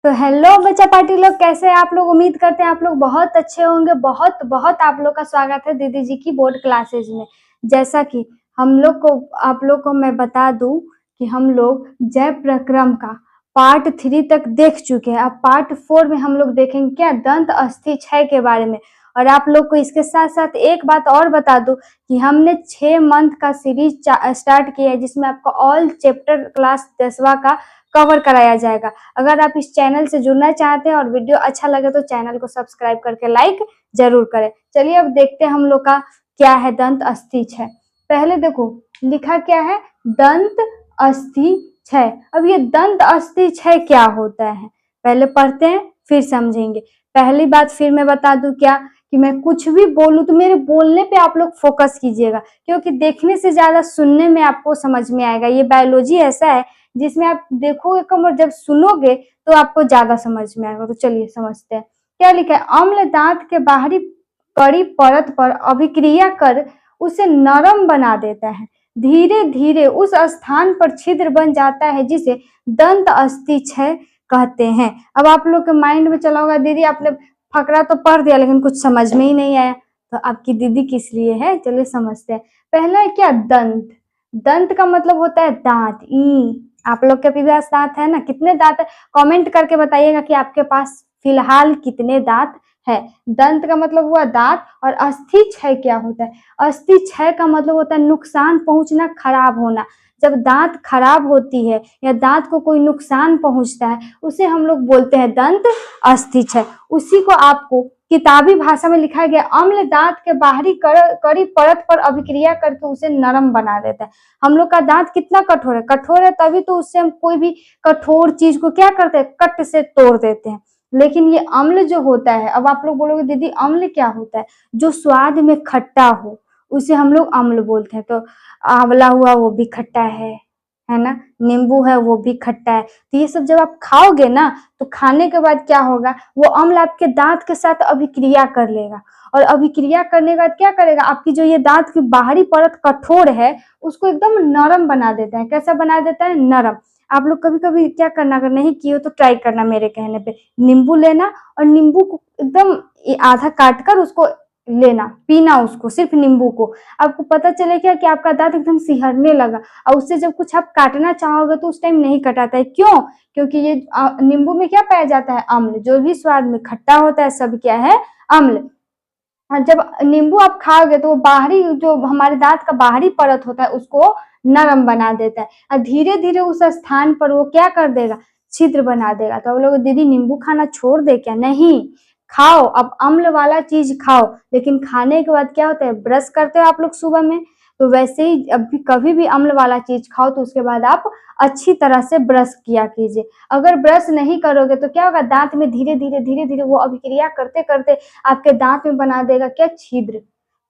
तो हेलो बच्चा पार्टी लोग, कैसे हैं आप लोग। उम्मीद करते हैं आप लोग बहुत अच्छे होंगे। बहुत बहुत आप लोग का स्वागत है दीदी जी की बोर्ड क्लासेज में। जैसा कि हम लोग को आप लोग को मैं बता दूं कि हम लोग जय प्रक्रम का पार्ट 3 तक देख चुके हैं। अब पार्ट 4 में हम लोग देखेंगे क्या दंत अस्थि क्षय के बारे में। और आप लोग को इसके साथ साथ एक बात और बता दूं कि हमने 6 मंथ का सीरीज स्टार्ट किया है, जिसमें आपको ऑल चैप्टर क्लास 10वां का कवर कराया जाएगा। अगर आप इस चैनल से जुड़ना चाहते हैं और वीडियो अच्छा लगे तो चैनल को सब्सक्राइब करके लाइक जरूर करें। चलिए अब देखते हैं हम लोग का क्या है दंत अस्थि क्षय। पहले देखो लिखा क्या है, दंत अस्थि क्षय। अब ये दंत अस्थि क्षय क्या होता है पहले पढ़ते हैं, फिर समझेंगे। पहली बात फिर मैं बता दूं क्या कि मैं कुछ भी बोलूं तो मेरे बोलने पे आप लोग फोकस कीजिएगा, क्योंकि देखने से ज्यादा सुनने में आपको समझ में आएगा। ये बायोलॉजी ऐसा है जिसमें आप देखोगे कम और जब सुनोगे तो आपको ज्यादा समझ में आएगा। तो चलिए समझते हैं क्या लिखा है। अम्ल दांत के बाहरी कड़ी परत पर अभिक्रिया कर उसे नरम बना देता है। धीरे धीरे उस स्थान पर छिद्र बन जाता है जिसे दंत अस्थि क्षय कहते हैं। अब आप लोग के माइंड में चला होगा दीदी आपने फकरा तो पढ़ दिया लेकिन कुछ समझ में ही नहीं आया। तो आपकी दीदी किस लिए है, चलिए समझते हैं। पहला है क्या, दंत। दंत का मतलब होता है दांत। आप लोग के पास दांत है ना, कितने दांत है कमेंट करके बताइएगा कि आपके पास फिलहाल कितने दांत है। दंत का मतलब हुआ दांत। और अस्थि क्षय क्या होता है, अस्थि क्षय का मतलब होता है नुकसान पहुंचना, खराब होना। जब दांत खराब होती है या दांत को कोई नुकसान पहुंचता है उसे हम लोग बोलते हैं दंत अस्थि क्षय। उसी को आपको किताबी भाषा में लिखा गया, अम्ल दांत के बाहरी कड़ी परत पर अभिक्रिया करके उसे नरम बना देता है। हम लोग का दांत कितना कठोर है, कठोर है तभी तो उससे हम कोई भी कठोर चीज को क्या करते हैं, कट से तोड़ देते हैं। लेकिन ये अम्ल जो होता है, अब आप लोग बोलोगे दीदी अम्ल क्या होता है, जो स्वाद में खट्टा हो उसे हम लोग अम्ल बोलते हैं। तो आंवला हुआ वो भी खट्टा है ना, नींबू है वो भी खट्टा है। तो ये सब जब आप खाओगे ना तो खाने के बाद क्या होगा, वो अम्ल आपके दांत के साथ अभिक्रिया कर लेगा। और अभिक्रिया करने के बाद क्या करेगा, आपकी जो ये दांत की बाहरी परत कठोर है उसको एकदम नरम बना देता है। कैसा बना देता है, नरम। आप लोग कभी कभी क्या करना, अगर नहीं किए हो तो ट्राई करना मेरे कहने पे। नींबू लेना और नींबू को एकदम आधा काट कर उसको लेना, पीना उसको, सिर्फ नींबू को। आपको पता चलेगा कि आपका दांत एकदम सिहरने लगा। और उससे जब कुछ आप काटना चाहोगे तो उस टाइम नहीं कटाता है। क्यों, क्योंकि ये नींबू में क्या पाया जाता है, अम्ल। जो भी स्वाद में खट्टा होता है सब क्या है, अम्ल। जब नींबू आप खाओगे तो वो बाहरी जो हमारे दांत का बाहरी परत होता है उसको नरम बना देता है। और धीरे धीरे उस स्थान पर वो क्या कर देगा, छिद्र बना देगा। तो आप लोग दीदी नींबू खाना छोड़ दे क्या, नहीं, खाओ। अब अम्ल वाला चीज खाओ, लेकिन खाने के बाद क्या होता है, ब्रश करते हो आप लोग सुबह में, तो वैसे ही अभी कभी भी अम्ल वाला चीज खाओ तो उसके बाद आप अच्छी तरह से ब्रश किया कीजिए। अगर ब्रश नहीं करोगे तो क्या होगा, दांत में धीरे धीरे वो अभिक्रिया करते करते आपके दांत में बना देगा क्या, छिद्र,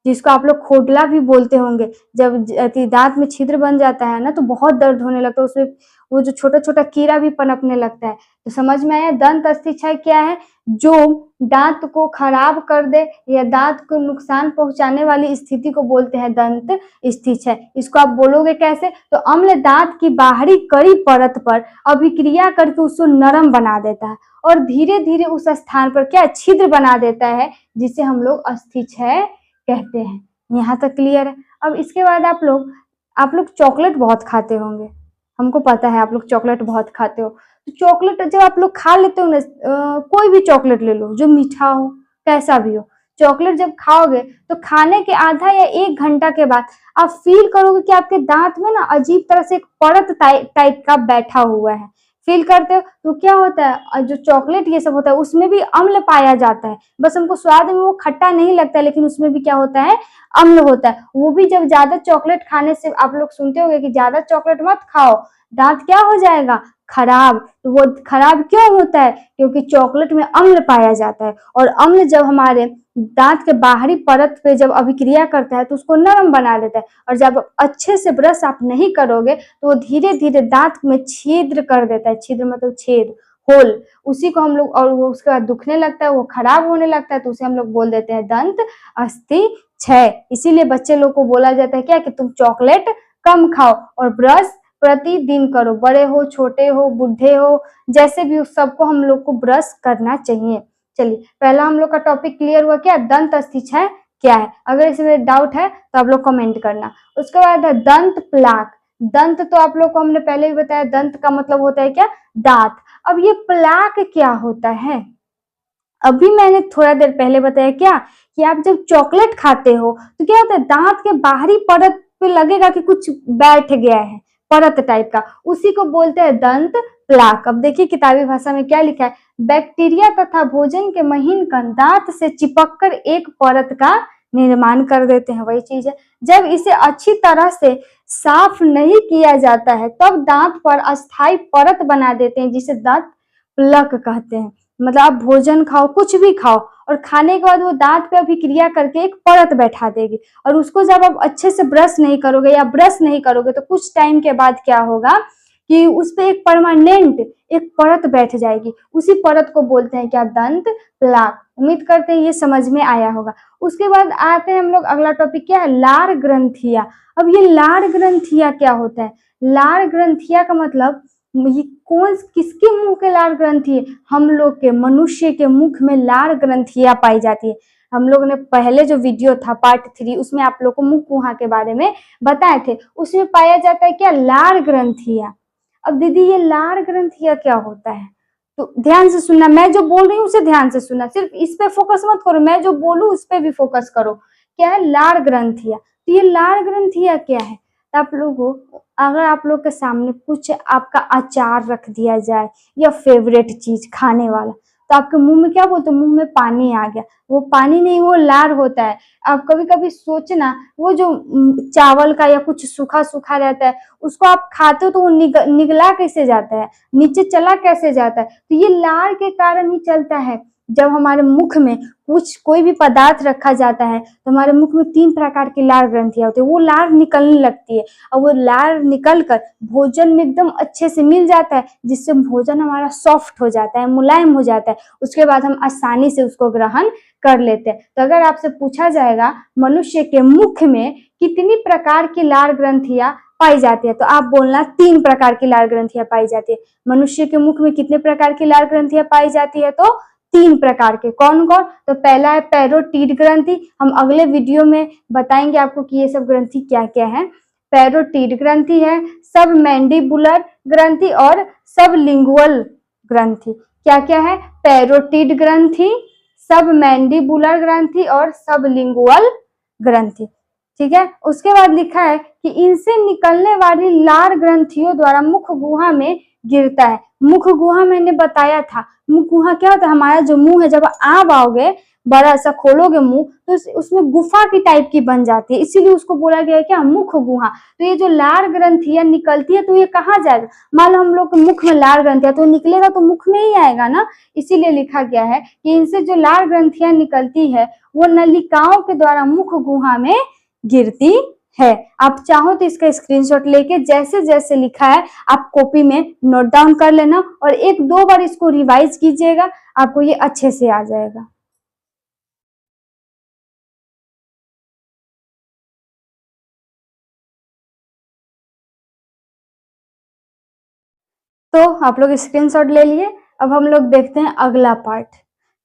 जिसको आप लोग खोखला भी बोलते होंगे। जब दांत में छिद्र बन जाता है ना तो बहुत दर्द होने लगता है, उसमें वो जो छोटा छोटा कीड़ा भी पनपने लगता है। तो समझ में आया, दंत अस्थि क्षय क्या है, जो दांत को खराब कर दे या दांत को नुकसान पहुंचाने वाली स्थिति को बोलते हैं दंत अस्थि क्षय। इसको आप बोलोगे कैसे, तो अम्ल दांत की बाहरी कड़ी परत पर अभिक्रिया करके उसको नरम बना देता है और धीरे धीरे उस स्थान पर क्या, छिद्र बना देता है, जिसे हम लोग अस्थि क्षय कहते हैं। यहाँ तक क्लियर है। अब इसके बाद आप लोग चॉकलेट बहुत खाते होंगे, हमको पता है आप लोग चॉकलेट बहुत खाते हो। तो चॉकलेट जब आप लोग खा लेते हो ना, कोई भी चॉकलेट ले लो जो मीठा हो कैसा भी हो, चॉकलेट जब खाओगे तो खाने के आधा या 1 घंटा के बाद आप फील करोगे कि आपके दांत में ना अजीब तरह से एक परत टाइप का बैठा हुआ है, फील करते हो। तो क्या होता है, जो चॉकलेट ये सब होता है उसमें भी अम्ल पाया जाता है। बस हमको स्वाद में वो खट्टा नहीं लगता है, लेकिन उसमें भी क्या होता है, अम्ल होता है। वो भी जब ज्यादा चॉकलेट खाने से, आप लोग सुनते होंगे कि ज्यादा चॉकलेट मत खाओ, दांत क्या हो जाएगा, खराब। तो वो खराब क्यों होता है, क्योंकि चॉकलेट में अम्ल पाया जाता है। और अम्ल जब हमारे दांत के बाहरी परत पे जब अभिक्रिया करता है तो उसको नरम बना देता है। और जब अच्छे से ब्रश आप नहीं करोगे तो वो धीरे धीरे दांत में छिद्र कर देता है। छिद्र मतलब छेद, होल। उसी को हम लोग, और वो उसके बाद दुखने लगता है, वो खराब होने लगता है, तो उसे हम लोग बोल देते हैं दंत अस्थि क्षय। इसीलिए बच्चे लोग को बोला जाता है क्या, कि तुम चॉकलेट कम खाओ और ब्रश प्रतिदिन करो, बड़े हो, छोटे हो, बूढ़े हो, जैसे भी हो, सबको हम लोग को ब्रश करना चाहिए। चलिए, पहला हम लोग का टॉपिक क्लियर हुआ। क्या दंत अस्थिक्षय क्या है? अगर इसमें डाउट है तो आप लोग कमेंट करना। उसके बाद है दंत प्लाक। दंत तो आप लोग को हमने पहले ही बताया, दंत का मतलब होता है क्या? दांत। अब ये प्लाक क्या होता है? अभी मैंने थोड़ा देर पहले बताया क्या कि आप जब चॉकलेट खाते हो तो क्या होता है, दांत के बाहरी परत पे लगेगा कि कुछ बैठ गया है, परत टाइप का, उसी को बोलते हैं दंत प्लाक। अब देखिए किताबी भाषा में क्या लिखा है, बैक्टीरिया तथा भोजन के महीन कण दांत से चिपक कर एक परत का निर्माण कर देते हैं। वही चीज है, जब इसे अच्छी तरह से साफ नहीं किया जाता है तब दांत पर अस्थायी परत बना देते हैं, जिसे दांत प्लक कहते हैं। मतलब आप भोजन खाओ, कुछ भी खाओ, और खाने के बाद वो दांत पे अभिक्रिया करके एक परत बैठा देगी, और उसको जब आप अच्छे से ब्रश नहीं करोगे या ब्रश नहीं करोगे तो कुछ टाइम के बाद क्या होगा कि उस पे एक परमानेंट एक परत बैठ जाएगी। उसी परत को बोलते हैं क्या? दंत प्लाक। उम्मीद करते हैं ये समझ में आया होगा। उसके बाद आते हैं हम लोग, अगला टॉपिक क्या है? लार ग्रंथिया। अब ये लार ग्रंथिया क्या होता है? लार ग्रंथिया का मतलब, ये कौन किसके मुंह के लार ग्रंथि है? हम लोग के, मनुष्य के मुख में लार ग्रंथियां पाई जाती है। हम लोग ने पहले जो वीडियो था पार्ट 3, उसमें आप लोग को मुख गुहा के बारे में बताए थे, उसमें पाया जाता है क्या? लार ग्रंथिया। अब दीदी ये लार ग्रंथिया क्या होता है? तो ध्यान से सुनना, मैं जो बोल रही हूँ उसे ध्यान से सुनना, सिर्फ इस पे फोकस मत करो, मैं जो बोलूँ उस पे भी फोकस करो। क्या है? लार ग्रंथिया। तो ये लार ग्रंथिया क्या है? तो आप लोगों, अगर आप लोग के सामने कुछ आपका अचार रख दिया जाए या फेवरेट चीज खाने वाला, तो आपके मुंह में क्या बोलते हो? मुंह में पानी आ गया। वो पानी नहीं, वो लार होता है। आप कभी कभी सोचना, वो जो चावल का या कुछ सूखा सूखा रहता है, उसको आप खाते हो तो वो निगला कैसे जाता है, नीचे चला कैसे जाता है? तो ये लार के कारण ही चलता है। जब हमारे मुख में कुछ कोई भी पदार्थ रखा जाता है तो हमारे मुख में 3 प्रकार की लार ग्रंथियां होती है, वो लार निकलने लगती है, और वो लार निकल कर भोजन में एकदम अच्छे से मिल जाता है, जिससे भोजन हमारा सॉफ्ट हो जाता है, मुलायम हो जाता है। उसके बाद हम आसानी से उसको ग्रहण कर लेते हैं। तो अगर आपसे पूछा जाएगा मनुष्य के मुख में कितनी प्रकार की लार ग्रंथियां पाई जाती है, तो आप बोलना 3 प्रकार की लार ग्रंथियां पाई जाती है। मनुष्य के मुख में कितने प्रकार की लार ग्रंथियां पाई जाती है? तो 3 प्रकार के। कौन कौन? तो पहला है पैरोटीड ग्रंथि। हम अगले वीडियो में बताएंगे आपको कि ये सब ग्रंथि क्या क्या है। पैरोटीड ग्रंथि है, सब मैंडिबुलर ग्रंथि और सब लिंगुअल ग्रंथि। क्या क्या है? पैरोटीड ग्रंथि, सब मैंडिबुलर ग्रंथि और सब लिंगुअल ग्रंथि। ठीक है। उसके बाद लिखा है कि इनसे निकलने वाली लार ग्रंथियों द्वारा मुख गुहा में गिरता है। मुख गुहा मैंने बताया था, मुख गुहा क्या होता है? हमारा जो मुंह है, जब आप आओगे बड़ा सा खोलोगे मुंह तो उसमें गुफा की टाइप की बन जाती है, इसीलिए उसको बोला गया है क्या? मुख गुहा। तो ये जो लार ग्रंथियां निकलती है तो ये कहाँ जाएगा? मान लो हम लोग के मुख में लार ग्रंथियां, तो निकलेगा तो मुख में ही आएगा ना। इसीलिए लिखा गया है कि इनसे जो लार ग्रंथियां निकलती है वो नलिकाओं के द्वारा मुख गुहा में गिरती है। आप चाहो तो इसका स्क्रीनशॉट लेके जैसे जैसे लिखा है आप कॉपी में नोट डाउन कर लेना, और 1-2 बार इसको रिवाइज कीजिएगा, आपको ये अच्छे से आ जाएगा। तो आप लोग स्क्रीनशॉट ले लिए। अब हम लोग देखते हैं अगला पार्ट।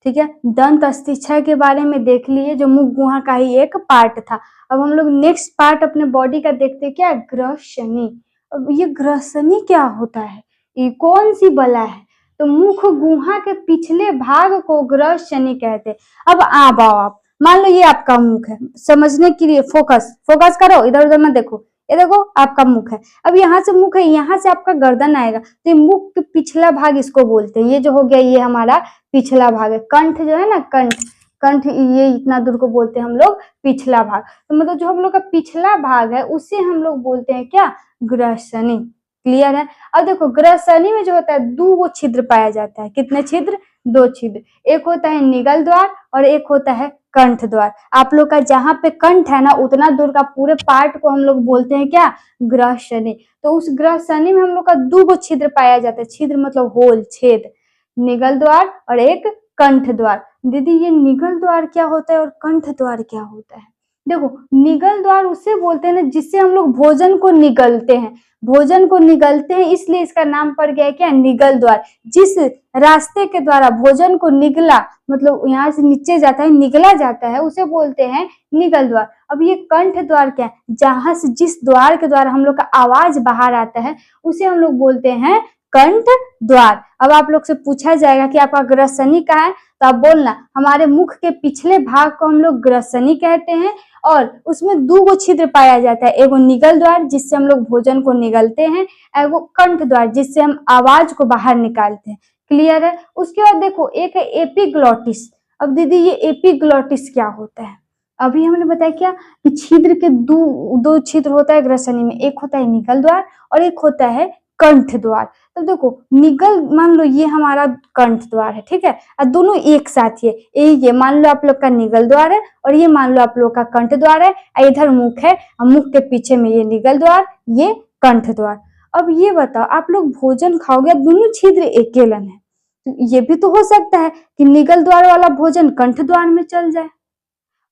ठीक है, दंत अस्थिक्षय के बारे में देख लिए, जो मुख गुहा का ही एक पार्ट था। अब हम लोग नेक्स्ट पार्ट अपने बॉडी का देखते हैं, क्या? ग्रसनी। अब ये ग्रसनी क्या होता है? ये कौन सी बला है? तो मुख गुहा के पिछले भाग को ग्रसनी कहते हैं। अब आप मान लो ये आपका मुख है, समझने के लिए फोकस फोकस करो, इधर उधर मत देखो। ये देखो आपका मुख है। अब यहाँ से मुख है, यहाँ से आपका गर्दन आएगा, तो ये मुख के पिछला भाग इसको बोलते हैं। ये जो हो गया ये हमारा पिछला भाग है। कंठ जो है ना, कंठ, कंठ ये इतना दूर को बोलते हैं हम लोग पिछला भाग। तो मतलब जो हम लोग का पिछला भाग है उसे हम लोग बोलते हैं क्या? ग्रसनी। क्लियर है? अब देखो ग्रसनी में जो होता है 2 छिद्र पाया जाता है। कितने छिद्र? 2 छिद्र। एक होता है निगल द्वार और एक होता है कंठ द्वार। आप लोग का जहां पे कंठ है ना, उतना दूर का पूरे पार्ट को हम लोग बोलते हैं क्या? ग्रसनी। तो उस ग्रसनी में हम लोग का 2 छिद्र पाया जाता है। छिद्र मतलब होल, छेद। निगल द्वार और एक कंठ द्वार। दीदी ये निगल द्वार क्या होता है और कंठ द्वार क्या होता है? देखो निगल द्वार उसे बोलते हैं ना जिससे हम लोग भोजन को निगलते हैं, भोजन को निगलते हैं, इसलिए इसका नाम पड़ गया क्या, निगल द्वार। जिस रास्ते के द्वारा भोजन को निगला, मतलब यहाँ से नीचे जाता है, निगला जाता है, उसे बोलते हैं निगल द्वार। अब ये कंठ द्वार क्या है, जहां से जिस द्वार के द्वारा हम लोग का आवाज बाहर आता है उसे हम लोग बोलते हैं कंठ द्वार। अब आप लोग से पूछा जाएगा कि आपका ग्रसनी कहाँ है, तो आप बोलना हमारे मुख के पिछले भाग को हम लोग ग्रसनी कहते हैं, और उसमें 2 छिद्र पाया जाता है, एगो निगल द्वार जिससे हम लोग भोजन को निगलते हैं, एगो कंठ द्वार जिससे हम आवाज को बाहर निकालते हैं। क्लियर है। उसके बाद देखो एक है एपिग्लॉटिस। अब दीदी ये एपिग्लॉटिस क्या होता है, अभी हमने बताया क्या कि छिद्र के दो छिद्र होता है ग्रसनी में, एक होता है निगल द्वार और एक होता है कंठ द्वार। तो देखो निगल मान लो ये हमारा कंठ द्वार है, ठीक है, और दोनों एक साथ ये मान लो आप लोग का निगल द्वार है और ये मान लो आप लोग का कंठ द्वार है, इधर मुख है, मुख के पीछे में ये निगल द्वार, ये कंठ द्वार। अब ये बताओ आप लोग भोजन खाओगे, दोनों छिद्र एकेलन है, तो ये भी तो हो सकता है कि निगल द्वार वाला भोजन कंठ द्वार में चल जाए,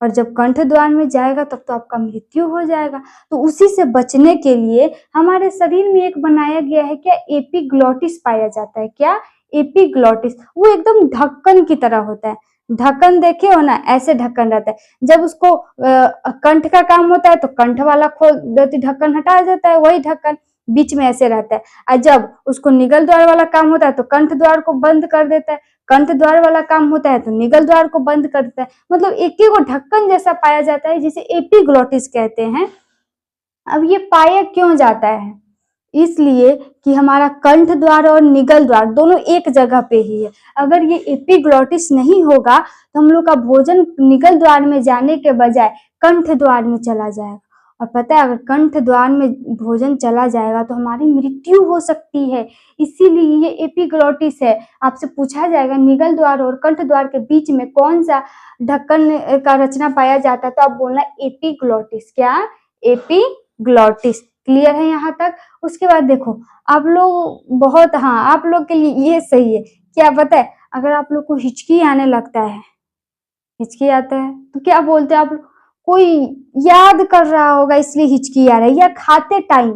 और जब कंठ द्वार में जाएगा तब तो आपका मृत्यु हो जाएगा। तो उसी से बचने के लिए हमारे शरीर में एक बनाया गया है क्या, एपिग्लॉटिस पाया जाता है। क्या, एपिग्लॉटिस। वो एकदम ढक्कन की तरह होता है, ढक्कन देखे हो ना, ऐसे ढक्कन रहता है। जब उसको कंठ का काम होता है तो कंठ वाला खोल देती, ढक्कन हटा देता है, वही ढक्कन बीच में ऐसे रहता है। और जब उसको निगल द्वार वाला काम होता है तो कंठ द्वार को बंद कर देता है, कंठ द्वार वाला काम होता है तो निगल द्वार को बंद कर देता है। मतलब एक ही को ढक्कन जैसा पाया जाता है, जिसे एपिग्लॉटिस कहते हैं। अब ये पाया क्यों जाता है, इसलिए कि हमारा कंठ द्वार और निगल द्वार दोनों एक जगह पे ही है। अगर ये एपिग्लॉटिस नहीं होगा तो हम लोग का भोजन निगल द्वार में जाने के बजाय कंठ द्वार में चला जाएगा, और पता है अगर कंठ द्वार में भोजन चला जाएगा तो हमारी मृत्यु हो सकती है। इसीलिए ये एपिग्लॉटिस है। आपसे पूछा जाएगा निगल द्वार और कंठ द्वार के बीच में कौन सा ढक्कन का रचना पाया जाता है, तो आप बोलना एपिग्लॉटिस। क्या, एपिग्लॉटिस। क्लियर है यहाँ तक। उसके बाद देखो आप लोग बहुत, हाँ आप लोग के लिए ये सही है, क्या पता है अगर आप लोग को हिचकी आने लगता है, हिचकी आता है तो क्या बोलते हैं आप लोग, कोई याद कर रहा होगा इसलिए हिचकी आ रहा है, या खाते टाइम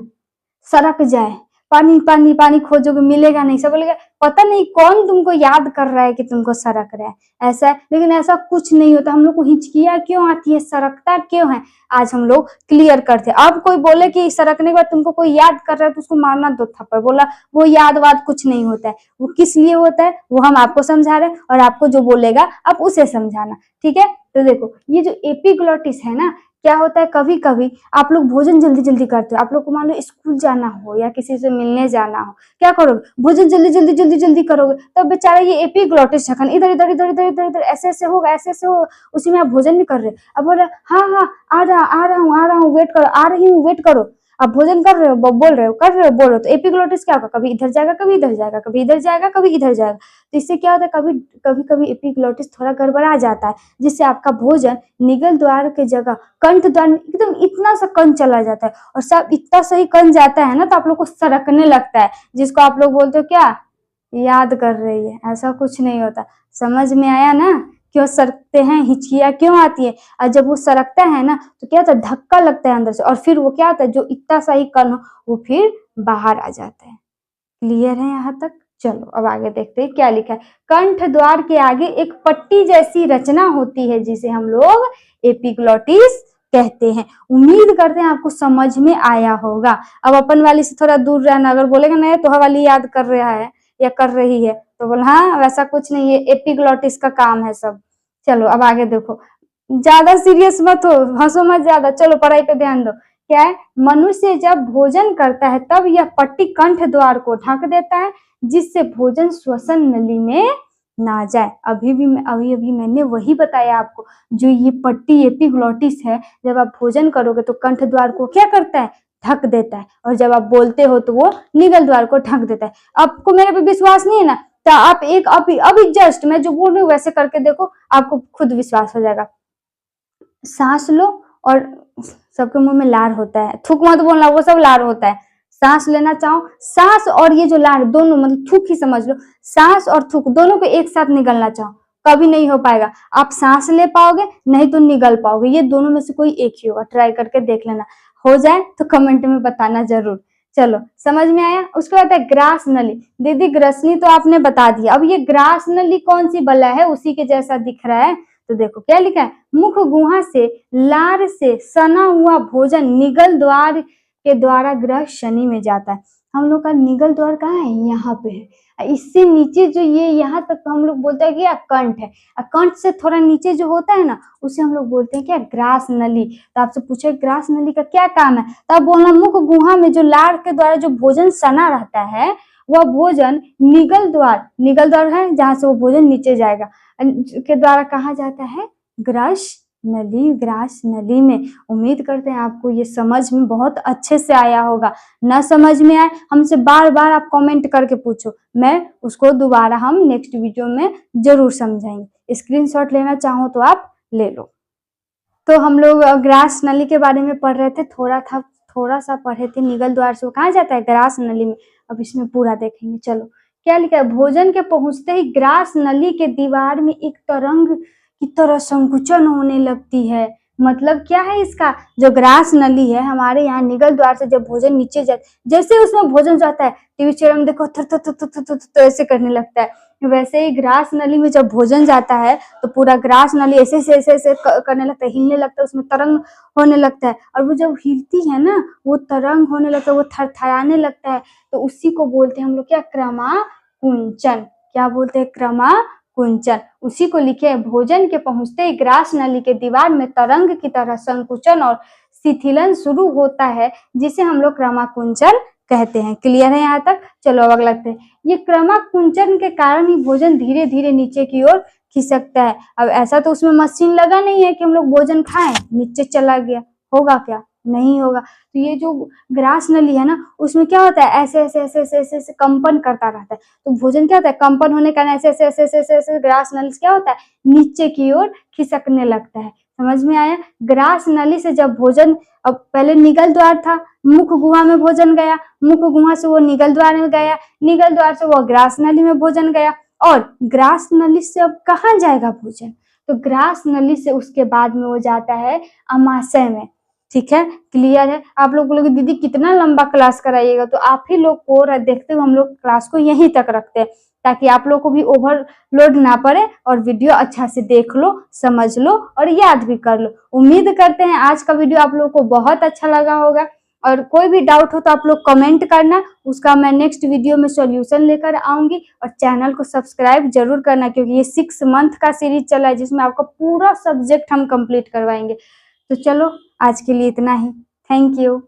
सरक जाए, पानी पानी पानी खोजोगे मिलेगा नहीं, सब बोलेगा पता नहीं कौन तुमको याद कर रहा है कि तुमको सरक रहा है, ऐसा है। लेकिन ऐसा कुछ नहीं होता। हम लोग को हिचकियां क्यों आती है, सरकता क्यों है, आज हम लोग क्लियर करते हैं। अब कोई बोले कि सरकने के बाद तुमको कोई याद कर रहा है तो उसको मारना 2 थप्पड़, बोला वो याद वाद कुछ नहीं होता है, वो किस लिए होता है वो हम आपको समझा रहे हैं, और आपको जो बोलेगा आप उसे समझाना, ठीक है। तो देखो ये जो एपिग्लॉटिस है ना, क्या होता है कभी कभी आप लोग भोजन जल्दी जल्दी करते हो, आप लोग को मान लो स्कूल जाना हो या किसी से मिलने जाना हो, क्या करोगे, भोजन जल्दी जल्दी जल्दी जल्दी करोगे, तब बेचारा ये एपिग्लॉटिस ढक्कन इधर इधर इधर इधर इधर इधर ऐसे ऐसे होगा, ऐसे ऐसे होगा, उसी में आप भोजन भी कर रहे हो। अब बोल रहे हाँ हाँ आ रहा हूँ वेट करो, आ रही हूँ वेट करो, आप भोजन कर रहे हो, बोल रहे हो, कर रहे हो, बोल रहे हो, तो एपिग्लॉटिस क्या होगा, कभी इधर जाएगा कभी इधर जाएगा, कभी इधर जाएगा कभी इधर जाएगा। तो इससे क्या होता है, कभी कभी कभी एपिग्लॉटिस थोड़ा गड़बड़ा जाता है, जिससे आपका भोजन निगल द्वार के जगह कंठ द्वार में एकदम इतना सा कण चला जाता है, और सब इतना सही कण जाता है ना तो आप लोग को सरकने लगता है, जिसको आप लोग बोलते हो क्या, याद कर रही है। ऐसा कुछ नहीं होता। समझ में आया ना क्यों सरकते हैं, हिचकियां क्यों आती है, और जब वो सरकता है ना तो क्या होता है, धक्का लगता है अंदर से, और फिर वो क्या होता है, जो इतना सही कण हो वो फिर बाहर आ जाता है। क्लियर है यहाँ तक। चलो अब आगे देखते हैं क्या लिखा है। कंठ द्वार के आगे एक पट्टी जैसी रचना होती है जिसे हम लोग एपिग्लॉटिस कहते हैं। उम्मीद करते हैं आपको समझ में आया होगा। अब अपन वाली से थोड़ा दूर रहना, अगर बोलेगा नहीं तो वाली याद कर रहा है या कर रही है तो बोल हाँ वैसा कुछ नहीं है, एपिग्लॉटिस का काम है सब। चलो अब आगे देखो, ज्यादा सीरियस मत हो, हंसो मत ज्यादा, चलो पढ़ाई पे ध्यान दो। क्या है, मनुष्य जब भोजन करता है तब यह पट्टी कंठ द्वार को ढक देता है, जिससे भोजन श्वसन नली में ना जाए। अभी अभी मैंने वही बताया आपको, जो ये पट्टी एपिग्लॉटिस है, जब आप भोजन करोगे तो कंठ द्वार को क्या करता है, ढक देता है, और जब आप बोलते हो तो वो निगल द्वार को ढक देता है। आपको मेरे पे विश्वास नहीं है ना, तो आप एक अभी जस्ट मैं जो बोल रही हूँ वैसे करके देखो, आपको खुद विश्वास हो जाएगा। सांस लो, और सबके मुंह में लार होता है, थूक मत बोलना, वो सब लार होता है। सांस लेना चाहो, सांस और ये जो लार दोनों, मतलब थूक ही समझ लो, सांस और थूक दोनों को एक साथ निगलना चाहो कभी नहीं हो पाएगा। आप सांस ले पाओगे, नहीं तो निगल पाओगे, ये दोनों में से कोई एक ही होगा। ट्राई करके देख लेना, हो जाए तो कमेंट में बताना जरूर। चलो समझ में आया। उसके बाद है ग्रास नली। दीदी ग्रसनी तो आपने बता दिया, अब ये ग्रास नली कौन सी बला है, उसी के जैसा दिख रहा है। तो देखो क्या लिखा है, मुख गुहा से लार से सना हुआ भोजन निगल द्वार के द्वारा ग्रह शनि में जाता है। हम लोग का निगल द्वार कहाँ है, यहाँ पे है। इससे नीचे जो ये यहाँ तक हम लोग बोलते हैं कि कंठ है, कंठ से थोड़ा नीचे जो होता है ना, उसे हम लोग बोलते हैं क्या, ग्रास नली। तो आपसे पूछे ग्रास नली का क्या काम है, तो आप बोलना मुख गुहा में जो लार के द्वारा जो भोजन सना रहता है, वह भोजन निगल द्वार है जहां से वो भोजन नीचे जाएगा, के द्वारा कहा जाता है, ग्रास नली में। उम्मीद करते हैं आपको ये समझ में बहुत अच्छे से आया होगा। न समझ में आए हमसे बार बार आप कमेंट करके पूछो, मैं उसको दोबारा हम नेक्स्ट वीडियो में जरूर समझाएंगे। स्क्रीनशॉट लेना चाहो तो आप ले लो। तो हम लोग ग्रास नली के बारे में पढ़ रहे थे, थोड़ा सा पढ़े थे निगल द्वार से वो कहाँ जाता है, ग्रास नली में। अब इसमें पूरा देखेंगे। चलो क्या लिखा है, भोजन के पहुंचते ही ग्रास नली के दीवार में एक तरंग की तरह संकुचन होने लगती है। मतलब क्या है इसका, जो ग्रास नली है हमारे यहाँ निगल द्वार से जब भोजन नीचे जाता है, जैसे उसमें भोजन जाता है, टीवी चैनल में देखो थर थर थर थर थर तो ऐसे करने लगता है। वैसे ही ग्रास नली में जब भोजन जाता है तो पूरा ग्रास नली ऐसे ऐसे करने लगता है, हिलने लगता है, उसमें तरंग होने लगता है। और वो जब हिलती है ना, वो तरंग होने लगता है, वो थरथराने लगता है। तो उसी को बोलते हैं हम लोग क्या, क्रमाकुंचन। क्या बोलते हैं, क्रमाकुंचन। उसी को लिखे, भोजन के पहुंचते ही ग्रास नली के दीवार में तरंग की तरह संकुचन और शिथिलन शुरू होता है, जिसे हम लोग क्रमाकुंचन कहते हैं। क्लियर है यहाँ तक। चलो अब अगला लगते हैं। ये क्रमाकुंचन के कारण ही भोजन धीरे धीरे नीचे की ओर खिसकता है। अब ऐसा तो उसमें मशीन लगा नहीं है कि हम लोग भोजन खाएं नीचे चला गया, होगा क्या, नहीं होगा। तो ये जो ग्रास नली है ना, उसमें क्या होता है, ऐसे ऐसे ऐसे ऐसे ऐसे ऐसे कंपन करता रहता है। तो भोजन क्या होता है, कंपन होने का ऐसे ऐसे ऐसे ऐसे ऐसे ग्रास नली से क्या होता है, नीचे की ओर खिसकने लगता है। समझ में आया। ग्रास नली से जब भोजन, अब पहले निगल द्वार था, मुख गुहा में भोजन गया, मुख गुहा से वो निगल द्वार में गया, निगल द्वार से वो ग्रास नली में भोजन गया, और ग्रास नली से अब कहाँ जाएगा भोजन, तो ग्रास नली से उसके बाद में वो जाता है अमाशय में। ठीक है, क्लियर है। आप लोग बोलोगे दीदी कितना लंबा क्लास कराइएगा, तो आप ही लोग को देखते हुए हम लोग क्लास को यहीं तक रखते हैं, ताकि आप लोग को भी ओवरलोड ना पड़े और वीडियो अच्छा से देख लो, समझ लो और याद भी कर लो। उम्मीद करते हैं आज का वीडियो आप लोग को बहुत अच्छा लगा होगा, और कोई भी डाउट हो तो आप लोग कमेंट करना, उसका मैं नेक्स्ट वीडियो में सॉल्यूशन लेकर आऊंगी। और चैनल को सब्सक्राइब जरूर करना, क्योंकि ये 6 मंथ का सीरीज चला है जिसमें आपका पूरा सब्जेक्ट हम कंप्लीट करवाएंगे। तो चलो आज के लिए इतना ही। Thank you.